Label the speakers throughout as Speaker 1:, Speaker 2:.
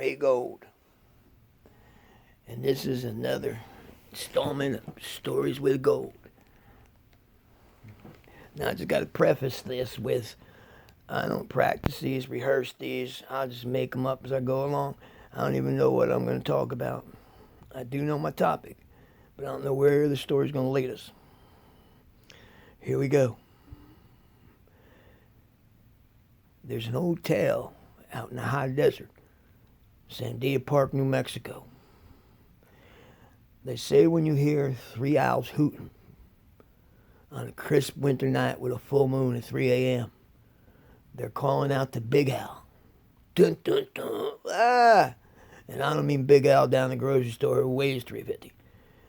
Speaker 1: Ray Gold, and this is another installment of Stories with Gold. Now, I just got to preface this with I don't practice these, rehearse these. I just make them up as I go along. I don't even know what I'm going to talk about. I do know my topic, but I don't know where the story's going to lead us. Here we go. There's an old tale out in the high desert, Sandia Park, New Mexico. They say when you hear three owls hooting on a crisp winter night with a full moon at 3 a.m., they're calling out to Big Al. Dun, dun, dun, ah! And I don't mean Big Al down the grocery store who weighs 350.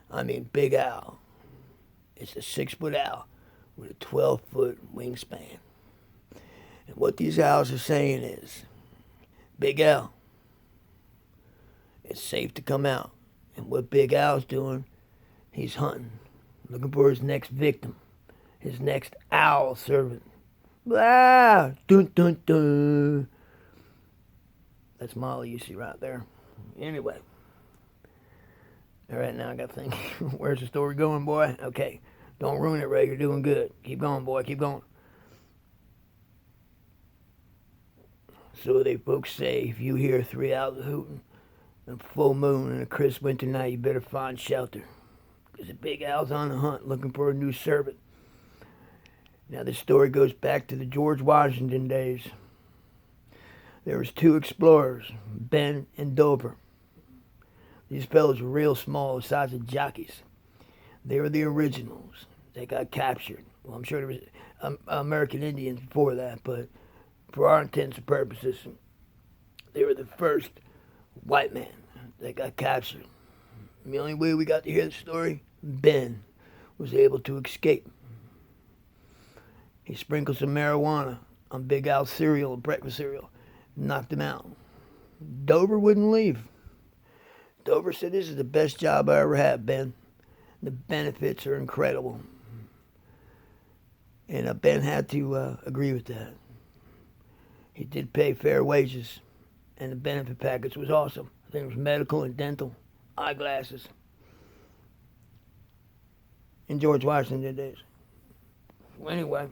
Speaker 1: I mean Big Al. It's a 6-foot owl with a 12-foot wingspan. And what these owls are saying is, Big Al, it's safe to come out. And what Big Al's doing, he's hunting, looking for his next victim, his next owl servant. Ah, dun dun dun. That's Molly you see right there. Anyway. All right, now I got to think. Where's the story going, boy? Okay. Don't ruin it, Ray. You're doing good. Keep going, boy. Keep going. So they folks say if you hear three owls hooting, a full moon and a crisp winter night, you better find shelter. Because the Big Al's on the hunt looking for a new servant. Now, this story goes back to the George Washington days. There was two explorers, Ben and Dover. These fellows were real small, the size of jockeys. They were the originals. They got captured. Well, I'm sure there was American Indians before that, but for our intents and purposes, they were the first white man that got captured. And the only way we got to hear the story, Ben was able to escape. He sprinkled some marijuana on Big Al's cereal, breakfast cereal, and knocked him out. Dover wouldn't leave. Dover said, "This is the best job I ever had, Ben. The benefits are incredible." And Ben had to agree with that. He did pay fair wages, and the benefit package was awesome. I think it was medical and dental, eyeglasses. In George Washington days. Well, anyway,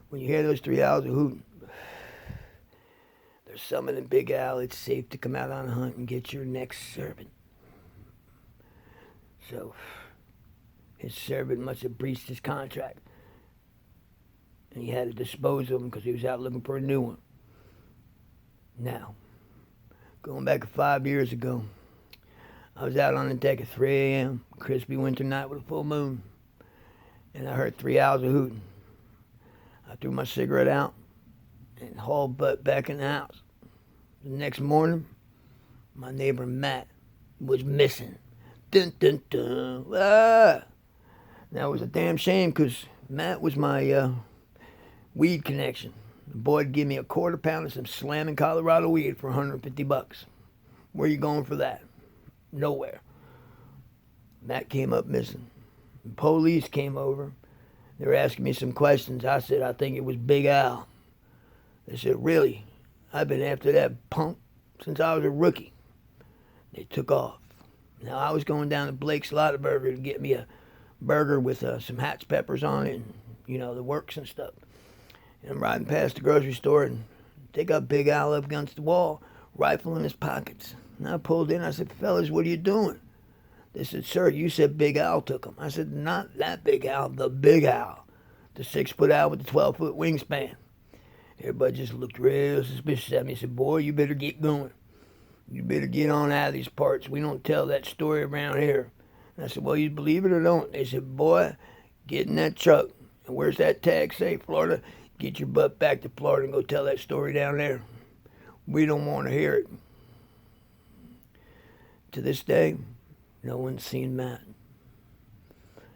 Speaker 1: when you hear those three owls hooting, they're summoning Big Al. It's safe to come out on a hunt and get your next servant. So, his servant must have breached his contract. And he had to dispose of him because he was out looking for a new one. Now, going back 5 years ago, I was out on the deck at 3 a.m., crispy winter night with a full moon, and I heard three owls hooting. I threw my cigarette out and hauled butt back in the house. The next morning, my neighbor Matt was missing. Dun dun dun. Ah! That was a damn shame because Matt was my weed connection. The boy'd give me a quarter pound of some slamming Colorado weed for $150. Where you going for that? Nowhere. Matt came up missing. The police came over. They were asking me some questions. I said, I think it was Big Al. They said, really? I've been after that punk since I was a rookie. They took off. Now, I was going down to Blake's Lotaburger to get me a burger with some Hatch peppers on it and, you know, the works and stuff. And I'm riding past the grocery store and they got Big Al up against the wall, rifle in his pockets. And I pulled in. I said, fellas, what are you doing? They said, sir, you said Big Al took him. I said, not that Big Al, the Big Al. The 6-foot owl with the 12-foot wingspan. Everybody just looked real suspicious at me. He said, boy, you better get going. You better get on out of these parts. We don't tell that story around here. And I said, well, you believe it or don't? They said, boy, get in that truck. And where's that tag say, Florida? Get your butt back to Florida and go tell that story down there. We don't want to hear it. To this day, no one's seen Matt.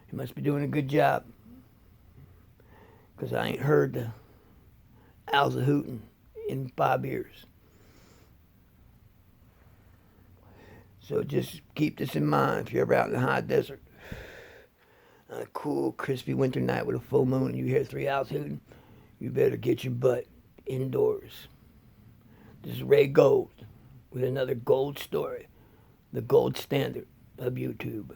Speaker 1: He must be doing a good job. Because I ain't heard the owls a hooting in 5 years. So just keep this in mind if you're ever out in the high desert. On a cool, crispy winter night with a full moon and you hear three owls hooting, you better get your butt indoors. This is Ray Gold with another gold story, the gold standard of YouTube.